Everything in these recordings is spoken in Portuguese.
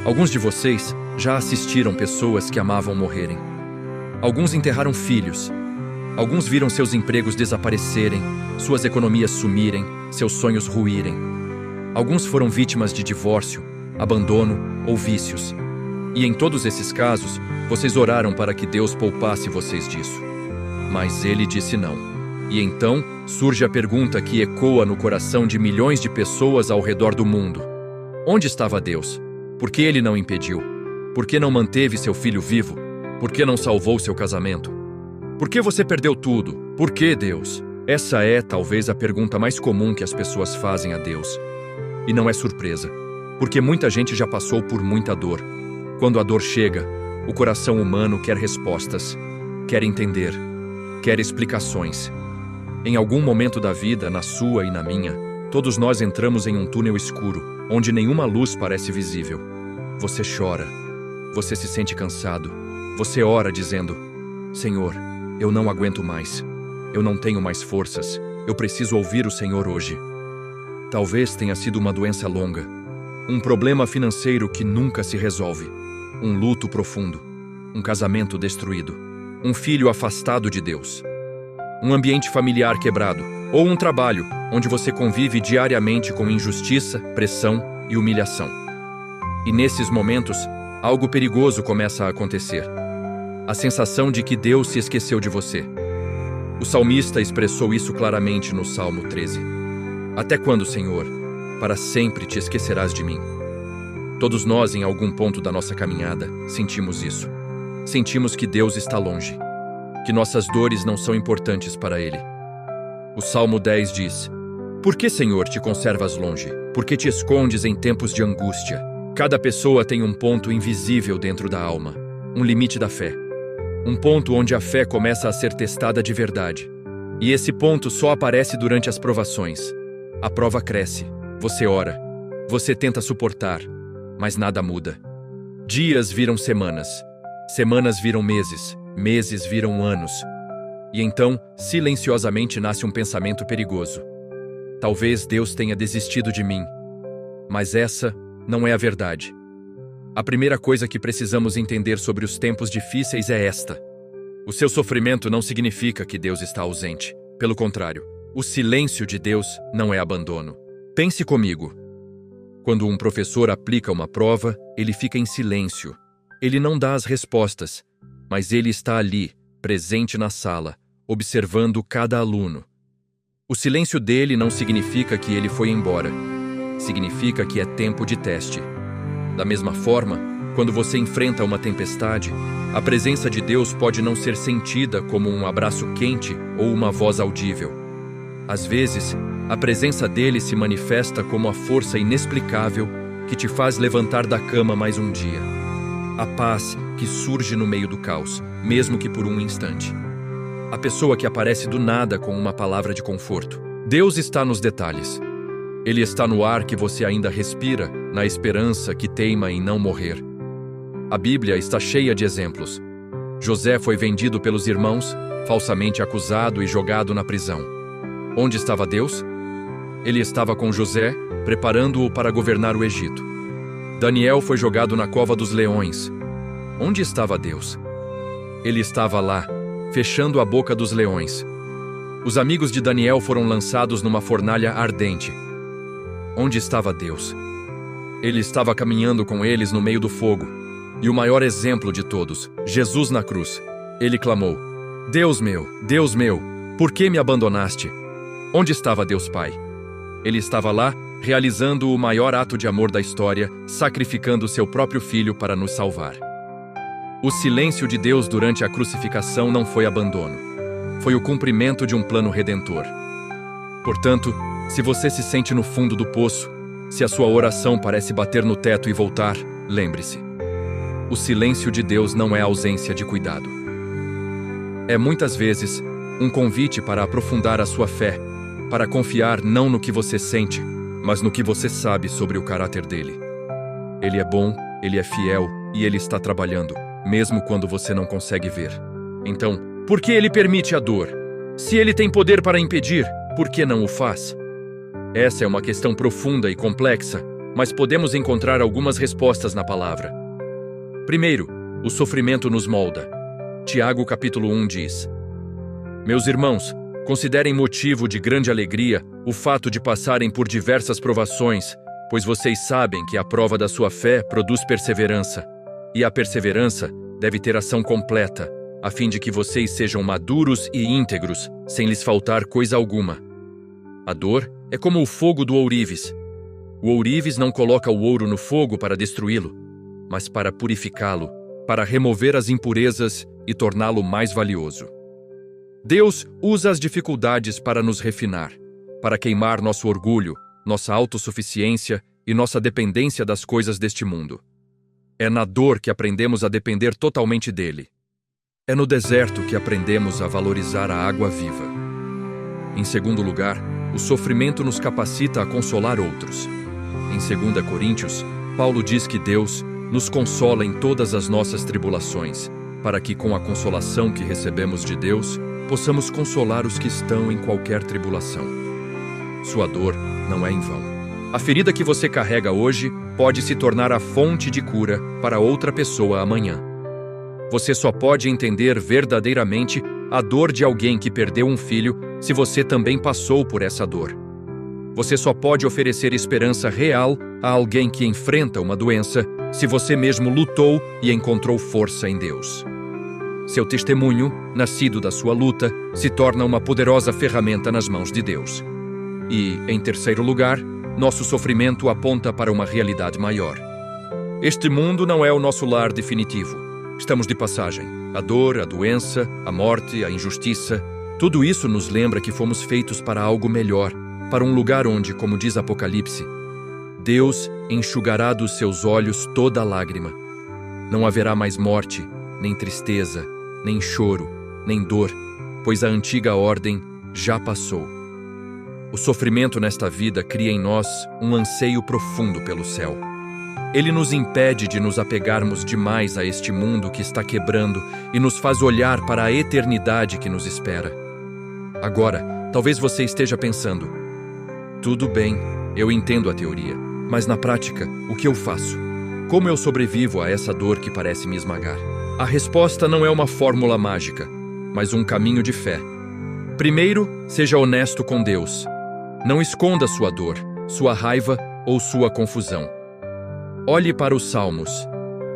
Alguns de vocês já assistiram pessoas que amavam morrerem. Alguns enterraram filhos. Alguns viram seus empregos desaparecerem, suas economias sumirem, seus sonhos ruírem. Alguns foram vítimas de divórcio, abandono ou vícios. E em todos esses casos, vocês oraram para que Deus poupasse vocês disso. Mas Ele disse não. E então surge a pergunta que ecoa no coração de milhões de pessoas ao redor do mundo. Onde estava Deus? Por que Ele não impediu? Por que não manteve seu filho vivo? Por que não salvou seu casamento? Por que você perdeu tudo? Por que Deus? Essa é, talvez, a pergunta mais comum que as pessoas fazem a Deus. E não é surpresa, porque muita gente já passou por muita dor. Quando a dor chega, o coração humano quer respostas, quer entender, quer explicações. Em algum momento da vida, na sua e na minha, todos nós entramos em um túnel escuro, onde nenhuma luz parece visível. Você chora, você se sente cansado, você ora dizendo: Senhor, eu não aguento mais, eu não tenho mais forças, eu preciso ouvir o Senhor hoje. Talvez tenha sido uma doença longa, um problema financeiro que nunca se resolve, um luto profundo, um casamento destruído, um filho afastado de Deus, um ambiente familiar quebrado, ou um trabalho onde você convive diariamente com injustiça, pressão e humilhação. E nesses momentos, algo perigoso começa a acontecer. A sensação de que Deus se esqueceu de você. O salmista expressou isso claramente no Salmo 13. Até quando, Senhor? Para sempre te esquecerás de mim. Todos nós, em algum ponto da nossa caminhada, sentimos isso. Sentimos que Deus está longe, que nossas dores não são importantes para Ele. O Salmo 10 diz: Por que, Senhor, te conservas longe? Por que te escondes em tempos de angústia? Cada pessoa tem um ponto invisível dentro da alma, um limite da fé. Um ponto onde a fé começa a ser testada de verdade. E esse ponto só aparece durante as provações. A prova cresce, você ora, você tenta suportar, mas nada muda. Dias viram semanas, semanas viram meses, meses viram anos. E então, silenciosamente nasce um pensamento perigoso. Talvez Deus tenha desistido de mim. Mas essa não é a verdade. A primeira coisa que precisamos entender sobre os tempos difíceis é esta: o seu sofrimento não significa que Deus está ausente. Pelo contrário, o silêncio de Deus não é abandono. Pense comigo. Quando um professor aplica uma prova, ele fica em silêncio. Ele não dá as respostas, mas ele está ali, presente na sala, observando cada aluno. O silêncio dele não significa que ele foi embora. Significa que é tempo de teste. Da mesma forma, quando você enfrenta uma tempestade, a presença de Deus pode não ser sentida como um abraço quente ou uma voz audível. Às vezes, a presença dele se manifesta como a força inexplicável que te faz levantar da cama mais um dia. A paz que surge no meio do caos, mesmo que por um instante. A pessoa que aparece do nada com uma palavra de conforto. Deus está nos detalhes. Ele está no ar que você ainda respira, na esperança que teima em não morrer. A Bíblia está cheia de exemplos. José foi vendido pelos irmãos, falsamente acusado e jogado na prisão. Onde estava Deus? Ele estava com José, preparando-o para governar o Egito. Daniel foi jogado na cova dos leões. Onde estava Deus? Ele estava lá, fechando a boca dos leões. Os amigos de Daniel foram lançados numa fornalha ardente. Onde estava Deus? Ele estava caminhando com eles no meio do fogo. E o maior exemplo de todos, Jesus na cruz. Ele clamou: Deus meu, por que me abandonaste? Onde estava Deus Pai? Ele estava lá, realizando o maior ato de amor da história, sacrificando seu próprio filho para nos salvar. O silêncio de Deus durante a crucificação não foi abandono. Foi o cumprimento de um plano redentor. Portanto, se você se sente no fundo do poço, se a sua oração parece bater no teto e voltar, lembre-se. O silêncio de Deus não é ausência de cuidado. É muitas vezes um convite para aprofundar a sua fé, para confiar não no que você sente, mas no que você sabe sobre o caráter dele. Ele é bom, ele é fiel e ele está trabalhando, mesmo quando você não consegue ver. Então, por que ele permite a dor? Se ele tem poder para impedir, por que não o faz? Essa é uma questão profunda e complexa, mas podemos encontrar algumas respostas na palavra. Primeiro, o sofrimento nos molda. Tiago capítulo 1 diz: Meus irmãos, considerem motivo de grande alegria o fato de passarem por diversas provações, pois vocês sabem que a prova da sua fé produz perseverança, e a perseverança deve ter ação completa, a fim de que vocês sejam maduros e íntegros, sem lhes faltar coisa alguma. A dor é como o fogo do ourives. O ourives não coloca o ouro no fogo para destruí-lo, mas para purificá-lo, para remover as impurezas e torná-lo mais valioso. Deus usa as dificuldades para nos refinar, para queimar nosso orgulho, nossa autossuficiência e nossa dependência das coisas deste mundo. É na dor que aprendemos a depender totalmente dele. É no deserto que aprendemos a valorizar a água viva. Em segundo lugar, o sofrimento nos capacita a consolar outros. Em 2 Coríntios, Paulo diz que Deus nos consola em todas as nossas tribulações, para que, com a consolação que recebemos de Deus, possamos consolar os que estão em qualquer tribulação. Sua dor não é em vão. A ferida que você carrega hoje pode se tornar a fonte de cura para outra pessoa amanhã. Você só pode entender verdadeiramente a dor de alguém que perdeu um filho se você também passou por essa dor. Você só pode oferecer esperança real a alguém que enfrenta uma doença se você mesmo lutou e encontrou força em Deus. Seu testemunho, nascido da sua luta, se torna uma poderosa ferramenta nas mãos de Deus. E, em terceiro lugar, nosso sofrimento aponta para uma realidade maior. Este mundo não é o nosso lar definitivo. Estamos de passagem. A dor, a doença, a morte, a injustiça, tudo isso nos lembra que fomos feitos para algo melhor, para um lugar onde, como diz Apocalipse, Deus enxugará dos seus olhos toda lágrima. Não haverá mais morte, nem tristeza, nem choro, nem dor, pois a antiga ordem já passou. O sofrimento nesta vida cria em nós um anseio profundo pelo céu. Ele nos impede de nos apegarmos demais a este mundo que está quebrando e nos faz olhar para a eternidade que nos espera. Agora, talvez você esteja pensando: tudo bem, eu entendo a teoria, mas na prática, o que eu faço? Como eu sobrevivo a essa dor que parece me esmagar? A resposta não é uma fórmula mágica, mas um caminho de fé. Primeiro, seja honesto com Deus. Não esconda sua dor, sua raiva ou sua confusão. Olhe para os Salmos.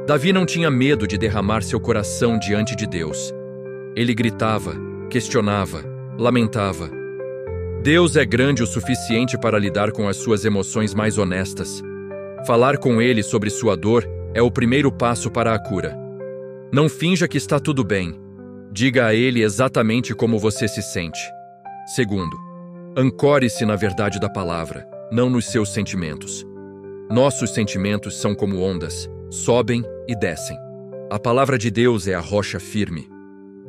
Davi não tinha medo de derramar seu coração diante de Deus. Ele gritava, questionava, lamentava. Deus é grande o suficiente para lidar com as suas emoções mais honestas. Falar com Ele sobre sua dor é o primeiro passo para a cura. Não finja que está tudo bem. Diga a Ele exatamente como você se sente. Segundo, ancore-se na verdade da palavra, não nos seus sentimentos. Nossos sentimentos são como ondas, sobem e descem. A palavra de Deus é a rocha firme.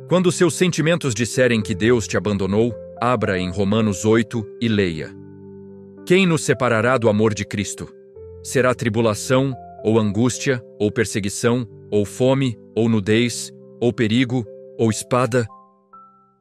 Quando seus sentimentos disserem que Deus te abandonou, abra em Romanos 8 e leia. Quem nos separará do amor de Cristo? Será tribulação, ou angústia, ou perseguição, ou fome, ou nudez, ou perigo, ou espada?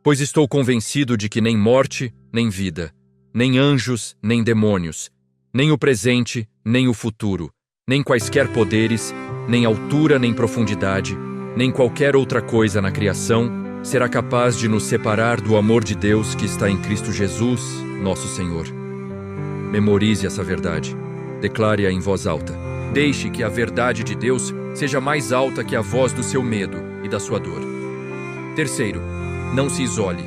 Pois estou convencido de que nem morte, nem vida, nem anjos, nem demônios, nem o presente, nem o futuro, nem quaisquer poderes, nem altura, nem profundidade, nem qualquer outra coisa na criação será capaz de nos separar do amor de Deus que está em Cristo Jesus, nosso Senhor. Memorize essa verdade. Declare-a em voz alta. Deixe que a verdade de Deus seja mais alta que a voz do seu medo e da sua dor. Terceiro, não se isole.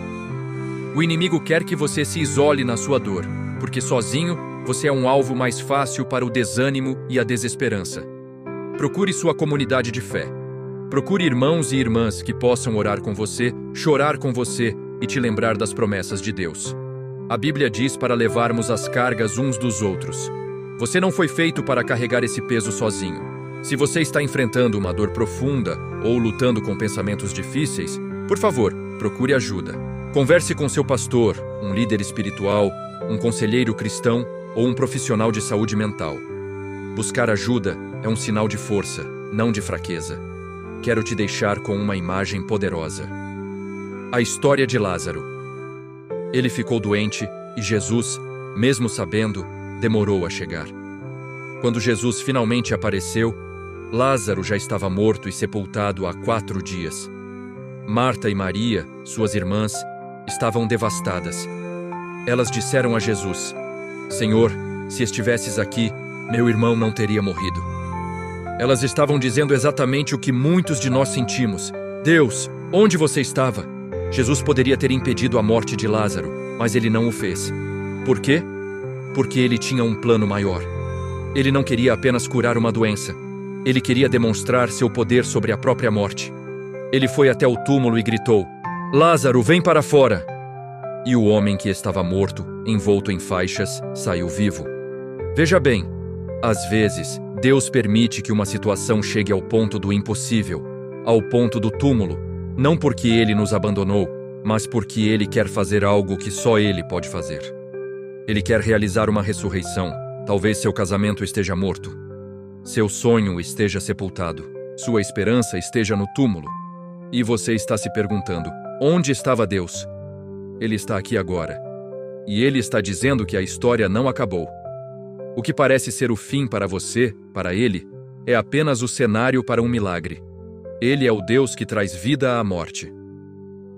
O inimigo quer que você se isole na sua dor, porque sozinho você é um alvo mais fácil para o desânimo e a desesperança. Procure sua comunidade de fé. Procure irmãos e irmãs que possam orar com você, chorar com você e te lembrar das promessas de Deus. A Bíblia diz para levarmos as cargas uns dos outros. Você não foi feito para carregar esse peso sozinho. Se você está enfrentando uma dor profunda ou lutando com pensamentos difíceis, por favor, procure ajuda. Converse com seu pastor, um líder espiritual, um conselheiro cristão ou um profissional de saúde mental. Buscar ajuda é um sinal de força, não de fraqueza. Quero te deixar com uma imagem poderosa. A história de Lázaro. Ele ficou doente e Jesus, mesmo sabendo, demorou a chegar. Quando Jesus finalmente apareceu, Lázaro já estava morto e sepultado há 4 dias. Marta e Maria, suas irmãs, estavam devastadas. Elas disseram a Jesus: Senhor, se estivesses aqui, meu irmão não teria morrido. Elas estavam dizendo exatamente o que muitos de nós sentimos. Deus, onde você estava? Jesus poderia ter impedido a morte de Lázaro, mas ele não o fez. Por quê? Porque ele tinha um plano maior. Ele não queria apenas curar uma doença. Ele queria demonstrar seu poder sobre a própria morte. Ele foi até o túmulo e gritou: Lázaro, vem para fora! E o homem que estava morto, envolto em faixas, saiu vivo. Veja bem, às vezes, Deus permite que uma situação chegue ao ponto do impossível, ao ponto do túmulo, não porque Ele nos abandonou, mas porque Ele quer fazer algo que só Ele pode fazer. Ele quer realizar uma ressurreição. Talvez seu casamento esteja morto. Seu sonho esteja sepultado. Sua esperança esteja no túmulo. E você está se perguntando: onde estava Deus? Ele está aqui agora. E Ele está dizendo que a história não acabou. O que parece ser o fim para você, para Ele, é apenas o cenário para um milagre. Ele é o Deus que traz vida à morte.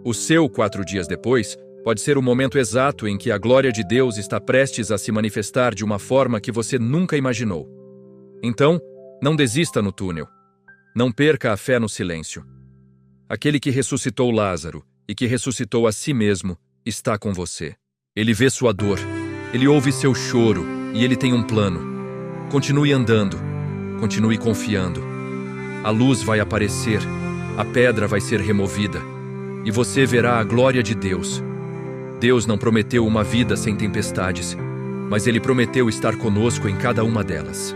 O seu 4 dias depois pode ser o momento exato em que a glória de Deus está prestes a se manifestar de uma forma que você nunca imaginou. Então, não desista no túnel. Não perca a fé no silêncio. Aquele que ressuscitou Lázaro e que ressuscitou a si mesmo está com você. Ele vê sua dor, ele ouve seu choro e ele tem um plano. Continue andando, continue confiando. A luz vai aparecer, a pedra vai ser removida e você verá a glória de Deus. Deus não prometeu uma vida sem tempestades, mas Ele prometeu estar conosco em cada uma delas.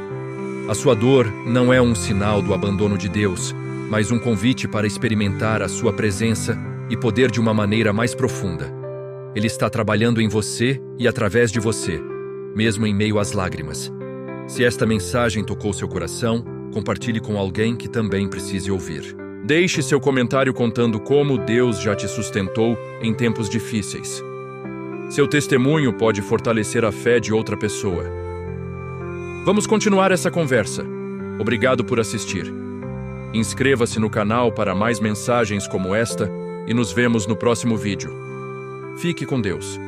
A sua dor não é um sinal do abandono de Deus, mas um convite para experimentar a sua presença e poder de uma maneira mais profunda. Ele está trabalhando em você e através de você, mesmo em meio às lágrimas. Se esta mensagem tocou seu coração, compartilhe com alguém que também precise ouvir. Deixe seu comentário contando como Deus já te sustentou em tempos difíceis. Seu testemunho pode fortalecer a fé de outra pessoa. Vamos continuar essa conversa. Obrigado por assistir. Inscreva-se no canal para mais mensagens como esta e nos vemos no próximo vídeo. Fique com Deus.